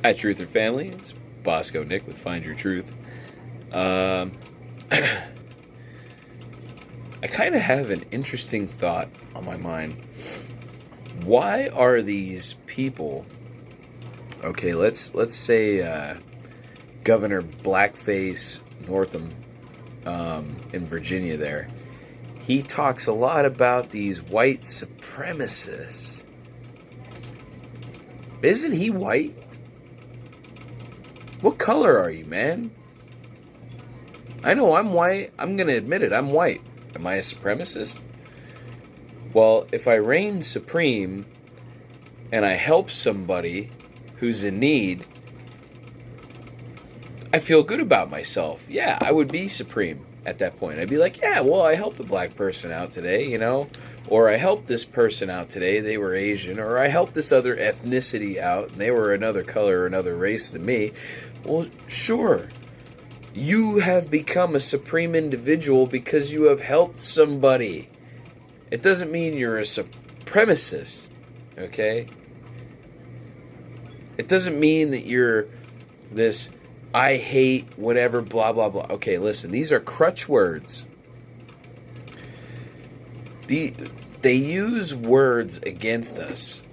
Hi, Truther family. It's Bosco Nick with Find Your Truth. Um, I kind of have an interesting thought on my mind. Why are these people? Okay, let's say Governor Blackface Northam in Virginia. There, he talks a lot about these white supremacists. Isn't he white? What color are you, man? I know I'm white. I'm going to admit it. I'm white. Am I a supremacist? Well, if I reign supreme and I help somebody who's in need, I feel good about myself. Yeah, I would be supreme at that point. I'd be like, yeah, well, I helped a black person out today, Or I helped this person out today, they were Asian. Or I helped this other ethnicity out, and they were another color or another race than me. Well, sure. You have become a supreme individual because you have helped somebody. It doesn't mean you're a supremacist, okay? It doesn't mean that you're this I hate whatever blah blah blah. Okay, listen, these are crutch words. They use words against us.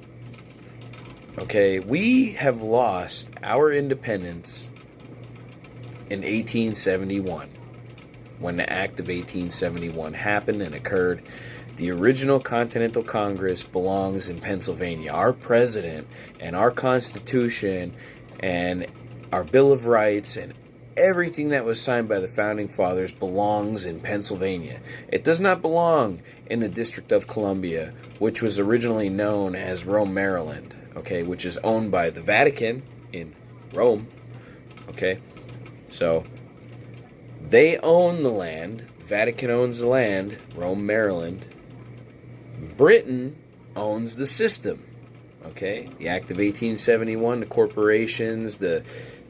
Okay, we have lost our independence in 1871, when the Act of 1871 happened and occurred. The original Continental Congress belongs in Pennsylvania. Our president and our Constitution and our Bill of Rights and everything that was signed by the Founding Fathers belongs in Pennsylvania. It does not belong in the District of Columbia, which was originally known as Rome, Maryland, okay, which is owned by the Vatican in Rome, okay? So, they own the land. Vatican owns the land. Rome, Maryland. Britain owns the system. Okay? The Act of 1871, the corporations, the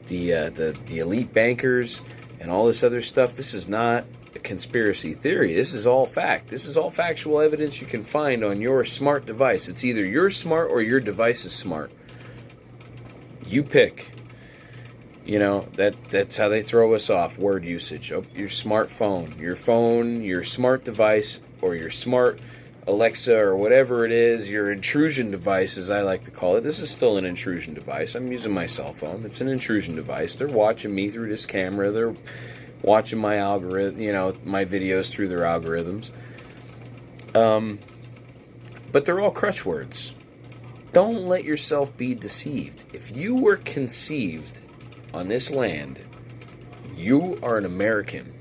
elite bankers, and all this other stuff. This is not a conspiracy theory. This is all fact. This is all factual evidence you can find on your smart device. It's either you're smart or your device is smart. You pick. That's how they throw us off, word usage. Oh, your smartphone, your smart device, or your smart Alexa, or whatever it is, your intrusion device, as I like to call it. This is still an intrusion device. I'm using my cell phone. It's an intrusion device. They're watching me through this camera. They're watching my algorithm, my videos through their algorithms. But they're all crutch words. Don't let yourself be deceived. If you were conceived on this land, you are an American.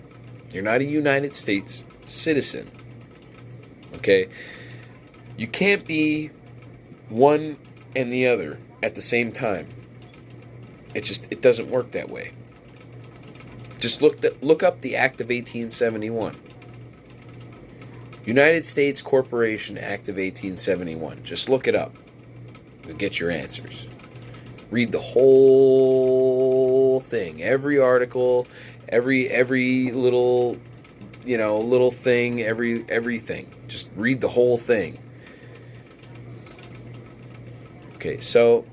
You're not a United States citizen. Okay? You can't be one and the other at the same time. It doesn't work that way. Just look up the Act of 1871. United States Corporation Act of 1871. Just look it up. You'll get your answers. Read the whole thing, every article, every little, little thing, everything. Just read the whole thing. Okay, so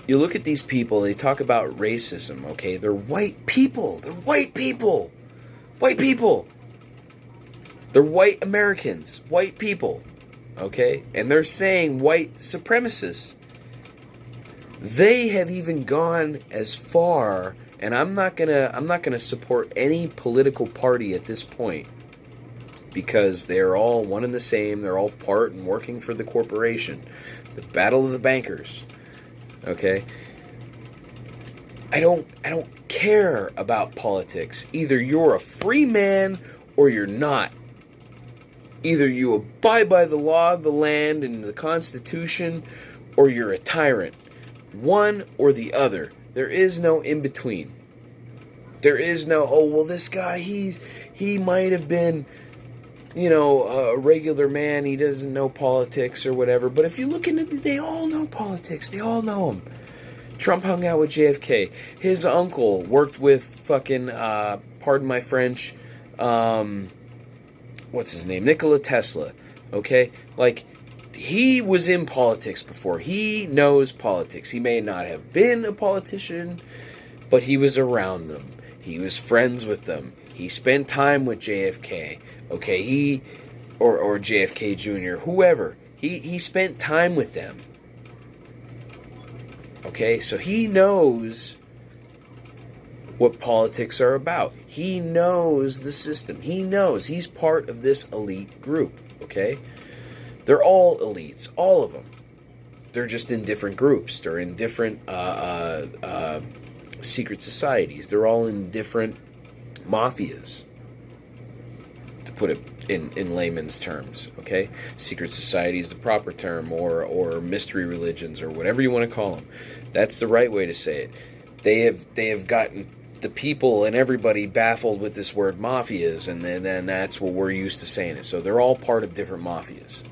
you look at these people, they talk about racism, okay? They're white people. They're white people. White people. They're white Americans. White people. Okay? And they're saying white supremacists. They have even gone as far, and I'm not gonna support any political party at this point, because they're all one and the same. They're all part and working for the corporation. The battle of the bankers. Okay? I don't care about politics. Either you're a free man or you're not. Either you abide by the law of the land and the Constitution, or you're a tyrant. One or the other. There is no in between. There is no, oh, well, this guy, he might have been, a regular man. He doesn't know politics or whatever. But if you look into it, they all know politics. They all know him. Trump hung out with JFK. His uncle worked with fucking, pardon my French, what's his name? Nikola Tesla. Okay? Like, he was in politics before. He knows politics. He may not have been a politician, but he was around them. He was friends with them. He spent time with JFK. Okay, or JFK Jr., whoever. He spent time with them. Okay, so he knows what politics are about. He knows the system. He knows he's part of this elite group. Okay, they're all elites, all of them. They're just in different groups. They're in different secret societies. They're all in different mafias, to put it in layman's terms. Okay, secret society is the proper term, or mystery religions, or whatever you want to call them. That's the right way to say it. They have gotten the people and everybody baffled with this word mafias, and then that's what we're used to saying it. So they're all part of different mafias.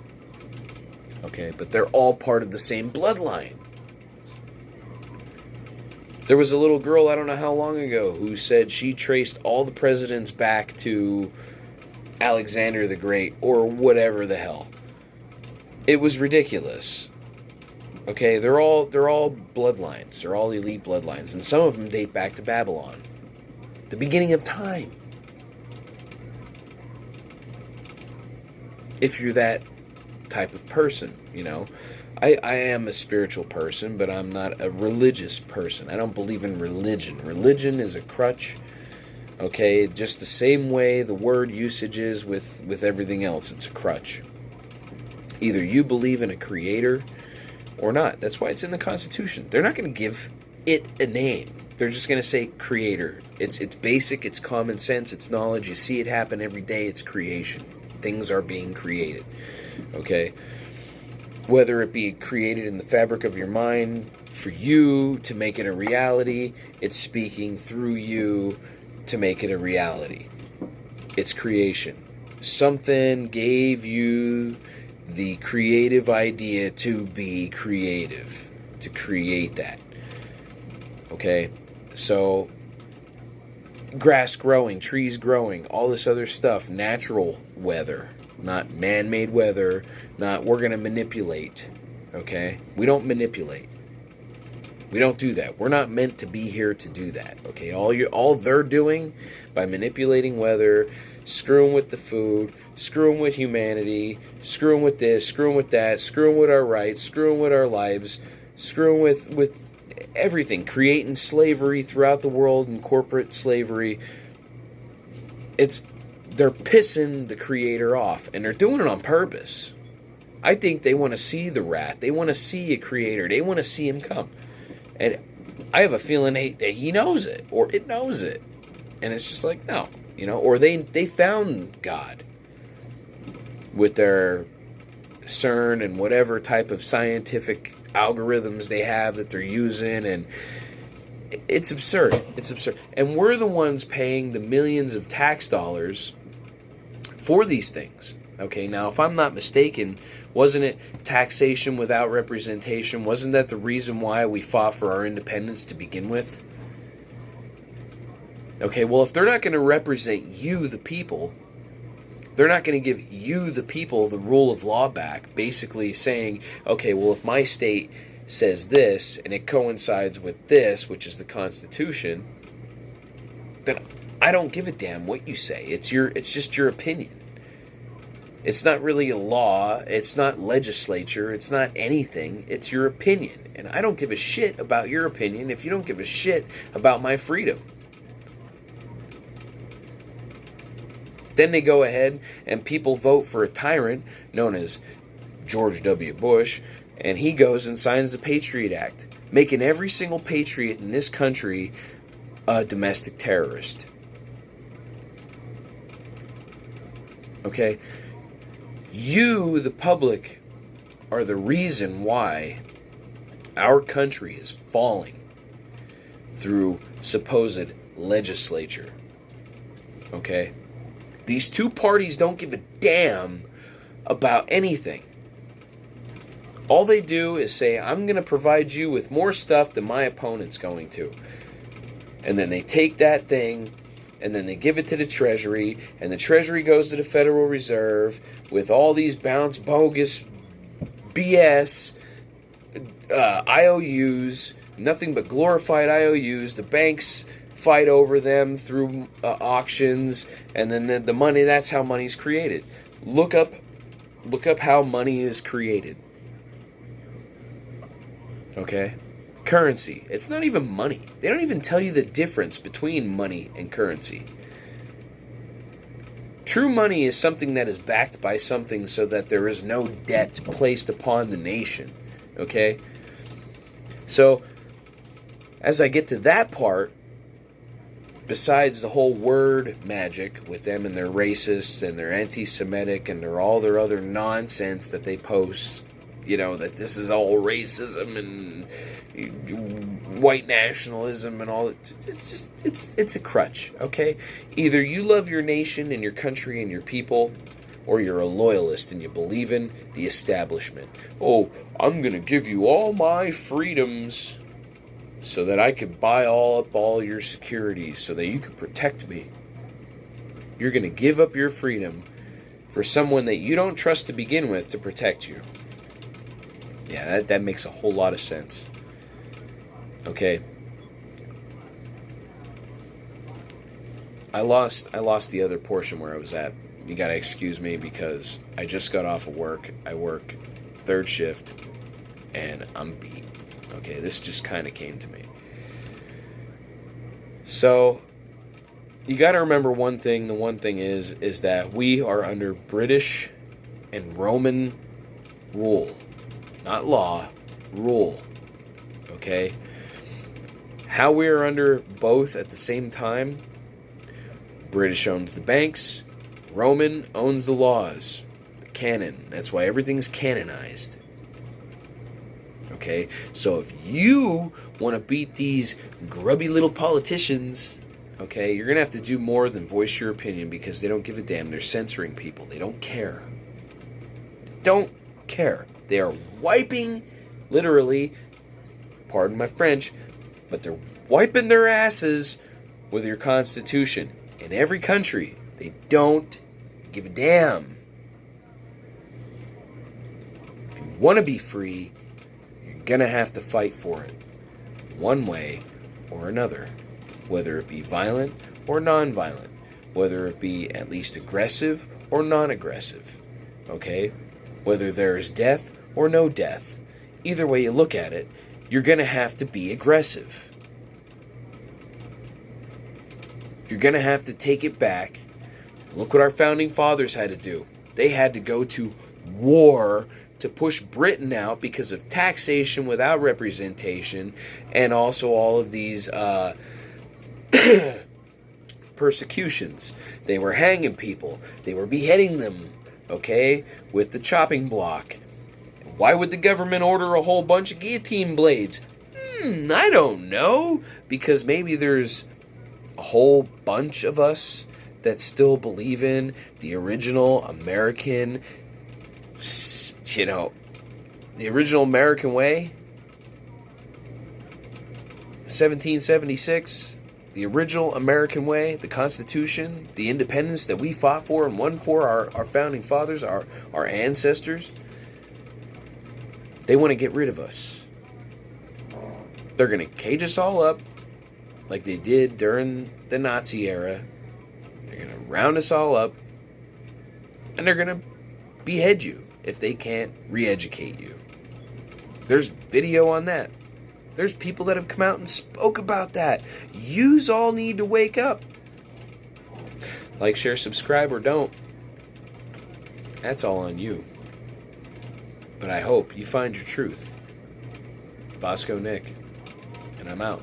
Okay, but they're all part of the same bloodline. There was a little girl, I don't know how long ago, who said she traced all the presidents back to Alexander the Great, or whatever the hell. It was ridiculous. Okay, they're all bloodlines. They're all elite bloodlines, and some of them date back to Babylon, the beginning of time. If you're that type of person, you know. I am a spiritual person, but I'm not a religious person. I don't believe in religion. Religion is a crutch. Okay, just the same way the word usage is with everything else. It's a crutch. Either you believe in a creator or not. That's why it's in the Constitution. They're not going to give it a name. They're just going to say creator. It's basic, it's common sense, it's knowledge. You see it happen every day. It's creation. Things are being created. Okay? Whether it be created in the fabric of your mind for you to make it a reality, it's speaking through you to make it a reality. It's creation. Something gave you the creative idea to be creative, to create that. Okay? So, grass growing, trees growing, all this other stuff, natural weather, not man-made weather, not we're going to manipulate. Okay? We don't manipulate. We don't do that. We're not meant to be here to do that. Okay? All they're doing by manipulating weather, screwing with the food, screwing with humanity, screwing with this, screwing with that, screwing with our rights, screwing with our lives, screwing with everything, creating slavery throughout the world and corporate slavery. They're pissing the creator off, and they're doing it on purpose. I think they want to see the wrath. They want to see a creator. They want to see him come. And I have a feeling that he knows it, or it knows it. And it's just like, no. You know, or they found God with their CERN and whatever type of scientific algorithms they have that they're using, and it's absurd. It's absurd. And we're the ones paying the millions of tax dollars for these things. Okay, now if I'm not mistaken, wasn't it taxation without representation? Wasn't that the reason why we fought for our independence to begin with? Okay, well, if they're not going to represent you, the people, they're not going to give you, the people, the rule of law back, basically saying, okay, well, if my state says this, and it coincides with this, which is the Constitution, then I don't give a damn what you say. It's just your opinion. It's not really a law. It's not legislature. It's not anything. It's your opinion. And I don't give a shit about your opinion if you don't give a shit about my freedom. Then they go ahead and people vote for a tyrant known as George W. Bush, and he goes and signs the Patriot Act, making every single patriot in this country a domestic terrorist. Okay? You, the public, are the reason why our country is falling through supposed legislature. Okay? These two parties don't give a damn about anything. All they do is say, I'm going to provide you with more stuff than my opponent's going to. And then they take that thing, and then they give it to the Treasury, and the Treasury goes to the Federal Reserve with all these bogus BS, IOUs, nothing but glorified IOUs. The banks fight over them through auctions, and then the money, that's how money's created. Look up how money is created. Okay? Currency. It's not even money. They don't even tell you the difference between money and currency. True money is something that is backed by something so that there is no debt placed upon the nation. Okay? So, as I get to that part, besides the whole word magic with them and their racists and their anti-Semitic and all their other nonsense that they post, that this is all racism and white nationalism and all. It's a crutch, okay? Either you love your nation and your country and your people, or you're a loyalist and you believe in the establishment. Oh, I'm going to give you all my freedoms so that I could buy up all your securities so that you could protect me. You're going to give up your freedom for someone that you don't trust to begin with to protect you. Yeah, that makes a whole lot of sense. Okay. I lost the other portion where I was at. You got to excuse me because I just got off of work. I work third shift and I'm beat. Okay, this just kind of came to me. So, you got to remember one thing. The one thing is that we are under British and Roman rule. Not law, rule. Okay? How we are under both at the same time, British owns the banks, Roman owns the laws, the canon. That's why everything's canonized. Okay? So if you want to beat these grubby little politicians, okay, you're going to have to do more than voice your opinion because they don't give a damn. They're censoring people. They don't care. Don't care. They are wiping, literally, pardon my French, but they're wiping their asses with your Constitution. In every country, they don't give a damn. If you want to be free, you're going to have to fight for it. One way or another. Whether it be violent or non-violent. Whether it be at least aggressive or non-aggressive. Okay? Whether there is death or no death. Either way you look at it, you're going to have to be aggressive. You're going to have to take it back. Look what our founding fathers had to do. They had to go to war to push Britain out because of taxation without representation and also all of these persecutions. They were hanging people. They were beheading them, okay, with the chopping block. Why would the government order a whole bunch of guillotine blades? I don't know. Because maybe there's a whole bunch of us that still believe in the original American, the original American way. 1776, the original American way, the Constitution, the independence that we fought for and won for, our founding fathers, our ancestors. They want to get rid of us. They're going to cage us all up like they did during the Nazi era. They're going to round us all up. And they're going to behead you if they can't re-educate you. There's video on that. There's people that have come out and spoke about that. Yous all need to wake up. Like, share, subscribe, or don't. That's all on you. But I hope you find your truth. Bosco Nick. And I'm out.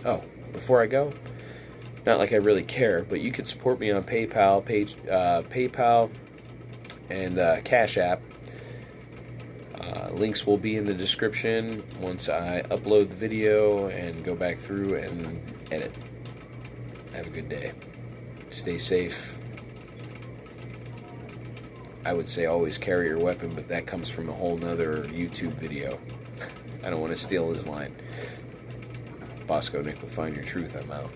Oh, before I go, not like I really care, but you could support me on PayPal, PayPal, and Cash App. Links will be in the description once I upload the video and go back through and edit. Have a good day. Stay safe. I would say always carry your weapon, but that comes from a whole nother YouTube video. I don't want to steal his line. Bosco Nick will find your truth. I'm out.